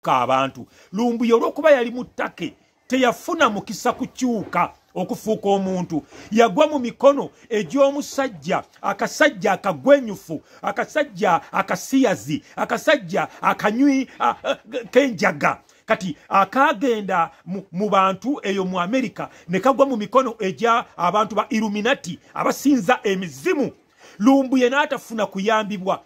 okukka abantu. Lumbuye olw'okuba yali mu ttake teyafuna mukisa kukyuka okufuuka omuntu. Yagwa mu mikono egy'omusajja, akasajja akagwenyufu, akasajja akasiyazi, akasajja akanywi kenjaga. Kati akagenda mu bantu eyo mu Amerika ne kagwa mu mikono egya abantu ba Illuminati abasinza emizimu. Lumbuye n'atafuna kuyambibwa.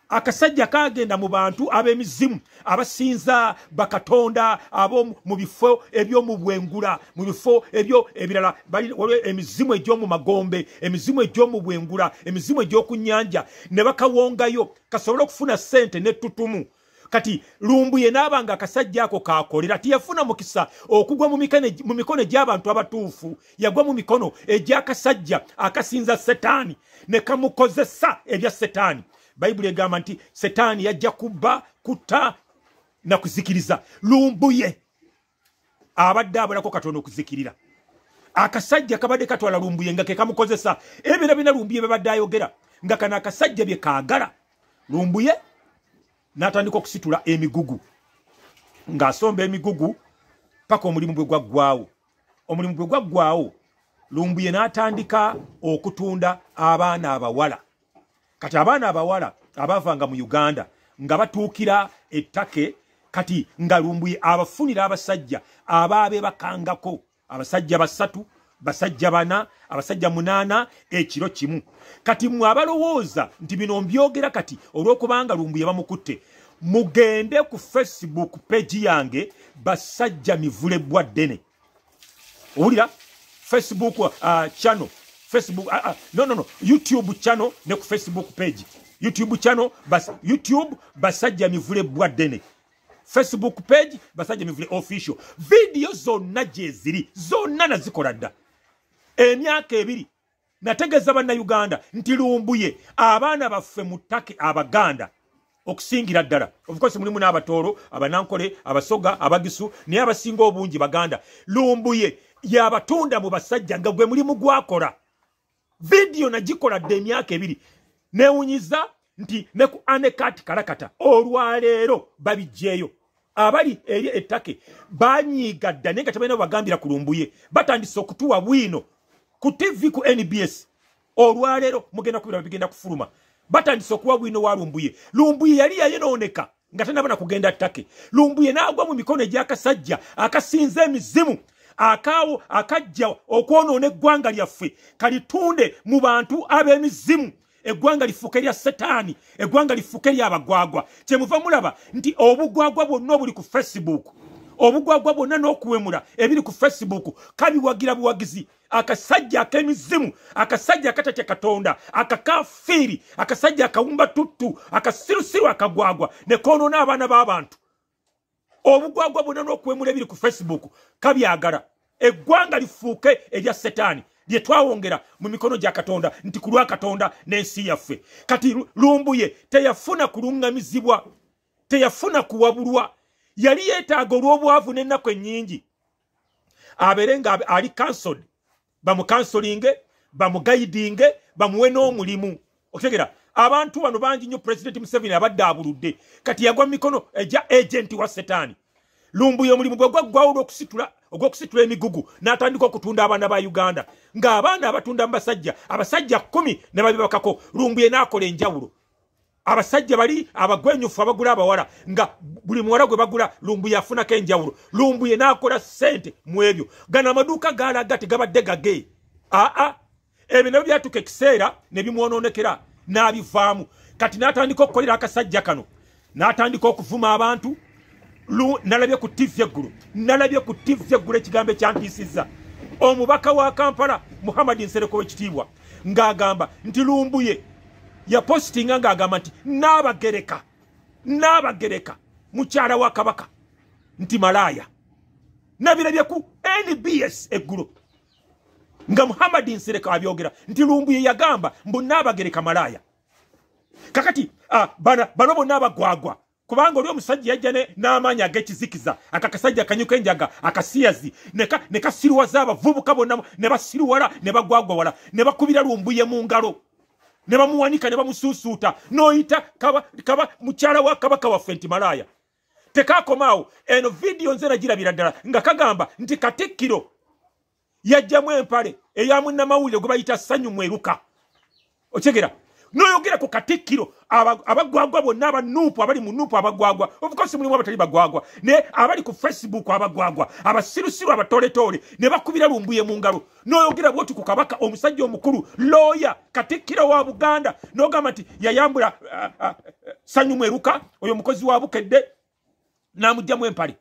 Akasajja kagenda mu bantu ab'emizimu abasinza bakatonda abo mu bifo eby'omu bwengula, mu bifo ebyo ebirala bali emizimu egy'omu magombe, emizimu egy'omu bwengula, emizimu egy'oku nnyanja, ne bakawongayo kasobole okufuna ssente n'ettutumu. Kati Lumbuye n'abanga akasajja ako kakolera tiyafuna mukisa okugwa mu mikono egy'abantu abatuufu. Yagwa mu mikono egy'akasajja akasinza Setaani ne kamukozesa ebya Setaani. Bayibuli egamba nti Setaani yajja kubba, kutta na kuzikiriza. Lumbuye abadde abulako Katonda okuzikirira. Akasajja kabadde katwala Lumbuye nga ke kamukozesa. Ebyo bina Lumbuye babadde ayogera nga kana akasajja bye kaagala. Lumbuye n'atandika okusitula emigugu ng'asomba emigugu paka omulimu bwe gwaggwaawo. Omulimu bwe gwaggwaawo, Lumbuye n'atandika okutunda abaana abawala. Kati abaana abawala abavanga mu Uganda nga batuukira ettake, kati nga Lumbuye abafunira abasajja abaabe bakangako, abasajja 3, basajja 4, abasajja 8 ekiro kimu. Kati mwe abalowooza nti bino mbyogera kati olw'okubanga Lumbuye bamukutte, mugende ku Facebook page yange Basajja Mivule Bwaddene. Owulira? Facebook channel, Facebook YouTube channel ne ku Facebook page. YouTube channel YouTube Basajja Mivule Bwaddene. Facebook page Basajja Mivule official. Video zonna jeziri zonna nazikola dda. Emyaka 2 nategeza banna Uganda nti Lumbuye abaana baffe mu ttake Abaganda okusingira ddala. Of course mulimu n'Abatoro, Abanankole, Abasoga, Abagisu, naye abasinga obungi Baganda. Lumbuye yabatunda mu basajja nga gwe mulimu gwakola. Video nagikola dde emyaka 2. Newunyiza nti ne ku Anekati Kalakata olwaleero babijjeeyo. Abali eri ettake banyiga dda naye nga tebalina bagambira ku Lumbuye. Batandise okutuwa bwino ku TV ku NBS. Olwaleero mugenda kubira bigenda kufuluma. Batandise okuwa bwino wa Lumbuye. Lumbuye yali yayonooneka nga tanaba na kugenda ttake. Lumbuye n'agwa mu mikono egy'akasajja akasinza emizimu. Akaawo akajja okwonoona eggwanga lyaffe kalitunde mu bantu ab'emizimu. Eggwanga lifuuke lya Setaani, eggwanga lifuuke ly'abagwagwa. Kyemuva mulaba nti obugwagwa bwonna obuli ku Facebook, obugwagwa bwonna n'okuwemula ebiri ku Facebook kabiwagira buwagizi. Akasajja ak'emizimu, akasajja akatatya Katonda, akakafiiri, akasajja akawumba tuttu, akasirusiru akagwagwa ne koonoona abaana b'abantu. Obugwagwa bwonna n'okuwemula ebiri ku Facebook kabyagala. Eggwanga lifuuke erya Setaani lye twawongera mu mikono gya Katonda nti ku lwa Katonda n'ensi yaffe. Kati Lumbuye teyafuna kulungamizibwa, teyafuna kuwabulwa. Yali yeetaaga olw'obwavu n'ennaku ennyingi abeere nga ali cancelled, bamukansolinge, bamugayidinge, bamuwe n'omulimu. Okitegera abantu bano bangi nnyo President Museveni abadde abuludde. Kati yagwa mu mikono egya agenti wa Setaani. Lumbuye omulimu gwe gwaggwawo ogw'okusitula emigugu n'atandika okutunda abaana ba Uganda. Ng'abaana abatunda mu basajja, abasajja 10 ne babibakako. Lumbuye n'akola enjawulo. Abasajja bali abagwenyufu abagula abawala nga buli muwala gwe bagula Lumbuye afunako enjawulo. Lumbuye n'akola ssente mu ebyo. Gano amaduuka gaalaga tegabadde gage. Ebyo nabyo byatuuka ekiseera ne bimwonoonekera n'abivaamu. Kati n'atandika okukolera akasajja kano. N'atandika okuvuma abantu. Nalabye ku TV eggulu. Nalabye ku TV eggulu ekigambo ekyantiisizza. Omubaka wa Kampala Muhammad Nsereko w'ekitiibwa ng'agamba nti Lumbuye yapostinga ng'agamba nti Naabagereka mukyala wa Kabaka nti malaaya. Nabirabye ku NBS eggulu nga Muhammad Nsereko abyogera nti Lumbuye yagamba mbu Naabagereka malaaya. Kakati bano bonna abagwagwa kubanga oli omusajja yajja n'amaanyi ag'ekizikiza akakasajja akanyuka enjaga akasiyazi ne kasiruwaza abavubuka bonna ne basiruwala ne bagwagwa wala ne bakubira Lumbuye mu ngalo ne bamuwanika ne bamusuusuuta n'oyita kaba mukyala wa Kabaka waffe nti malaaya. tekakomaawo eno video nze nagirabira ddala nga kagamba nti Katikkiro yajjamu empale eya munnamawulire gwe bayita Ssanyu Mweruka okitegeera noyogera ku Katikkiro abagwagwa bonna abanuupu abali mu nuupu abagwagwa of course mulimu abatali bagwagwa ne abali ku Facebook abagwagwa abasirusiru abatoletoole ne bakubira Lumbuye mu ngalo noyogera bwoti ku kabaka omusajja omukulu lawyer Katikkiro wa Buganda nogamba nti yayambula Ssanyu Mweruka oyo mukozi wa Bukedde namujjamu empale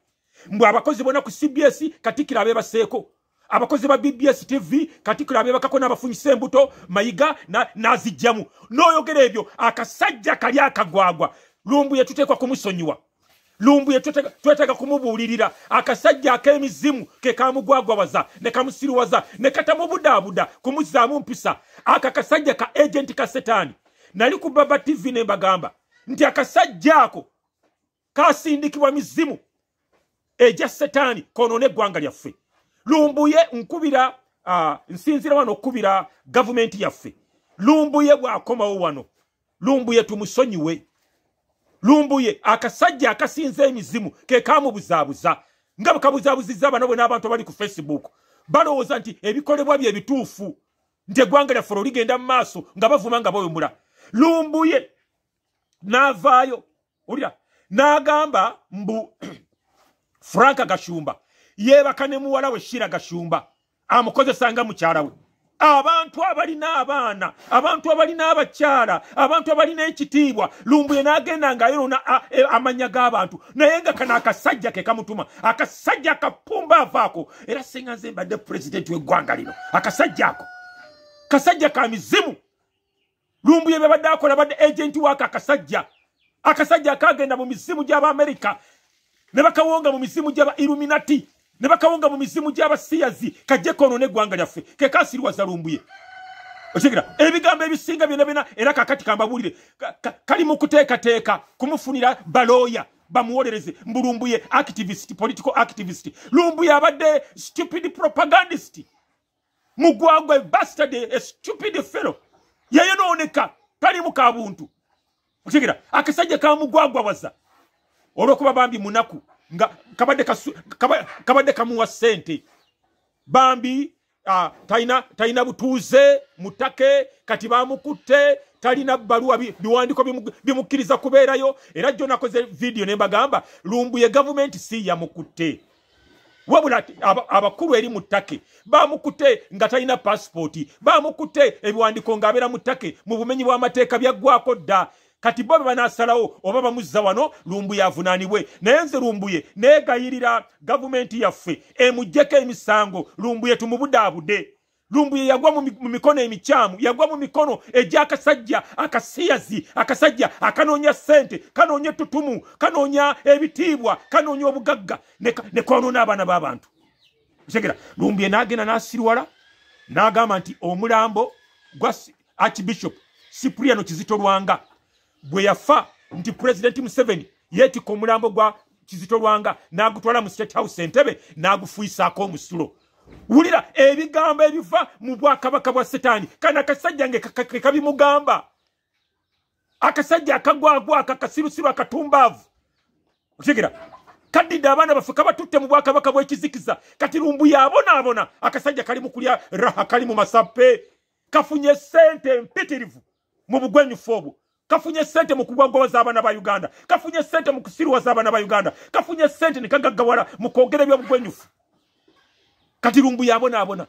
mbwe abakozi bonna ku CBS Katikkiro abebaseeko abakozi ba BBS TV Katikkiro abebakako n'abafunyisa embuto Mayiga nazijjamu noyogera ebyo akasajja kali akagwagwa Lumbuye tuteekwa kumusonyiwa Lumbuye twetaaga kumubuulirira akasajja ak'emizimu ke kamugwagwawaza ne kamusiruwaza ne katamubudaabuda kumuzaamu mpisa aka kasajja ka agent ka Setaani nali ku Baba TV ne mbagamba nti akasajja ako kasindikibwa mizimu eja Setaani konoone eggwanga lyaffe Lumbuye nkubira nsinzira wano okubira government yaffe Lumbuye bwakomawo wano Lumbuye tumusonyiwe Lumbuye akasajja akasinza emizimu ke kamubuzaabuza nga bakabuzaabuziza bano n'abantu abali ku Facebook balowooza nti ebikolebwa bye bituufu nti eggwanga lyaffe ligenda mu maaso nga bavuma nga boyomula Lumbuye n'avaayo ulira n'agamba mbu Frank Gashumba yebaka ne muwala we Shira Gashumba amukozesa nga mukyala we abantu abalina abaana abantu abalina abakyala abantu abalina ekitiibwa Lumbuye n'agenda ng'ayona amanya g'abantu naye nga kana akasajja ke kamutuma akasajja akapumba avaako era singa nze mbadde pulezidenti w'eggwanga lino akasajja ako kasajja ka mizimu Lumbuye bye badde akola badde agenti waako akasajja akagenda mu mizimu gy'Abamerika ne bakawonga mu mizimu gy'aba Illuminati ne bakawonga mu mizimu gy'abasiyazi kajje kono ne gwanga lyaffe ke kasirwaza Lumbuye okigira ebigambo ebisinga byonna era kakati kambabulire kali mu kuteekateeka kumufunira baloya bamuwolereze mbulumbuye activist political activist Lumbuye abadde stupid propagandist mugwagwe bastard a stupid fellow yayonooneka tali mu kabuntu okigira akasajja kamugwagwa waza olwokuba bambi munaku nga kabadde kamuwa sente bambi taina butuuze mutake kati bamukutte talina baluwa biwandiko bimukkiriza kubeerayo era jjo nakoze video ne mbagamba Lumbuye government si yamukutte wabula abakulu eri mutake bamukutte nga talina passport bamukutte ebiwandiko ng'abeera mutake mu bumenyi bw'amateeka byaggwako dda kati bo banasalawo oba bamuzza wano Lumbuye avunaanibwe naye nze Lumbuye neegayirira gavumenti yaffe emuggyeko emisango Lumbuye tumubudaabude Lumbuye yagwa mu mikono emikyamu yagwa mu mikono egy'akasajja akasiyazi akasajja akanoonya ssente kanoonya ettutumu kanoonya ebitiibwa kanoonya obugagga ne kwonoona abaana b'abantu segera Lumbuye n'agenda n'asirwala n'agamba nti omulambo gwa Archbishop Cypriano Kizito Lwanga bwe yafa nti President Museveni yeetika omulambo gwa Kizito Lwanga n'agutwala mu State House Entebbe n'agufuyisaako omusulo wulira ebigambo ebiva mu bwakabaka bwa Setaani kana akasajja nge kabimugamba akasajja akagwagwa akakasirusiru akatumbaavu okitegera kadida abaana baffe kabatutte mu bwakabaka bw'ekizikiza kati Lumbuye abona akasajja kali mu kulya raha kali mu masappe kafunye ssente mpitirivu mu bugwenyufu obwo kafunye sente mu kugwagwawaza abaana ba Uganda kafunye sente mu kusiruwaza abaana ba Uganda kafunye sente ne kagaggawala mu kwogera eby'obugwenyufu kati Lumbuye abona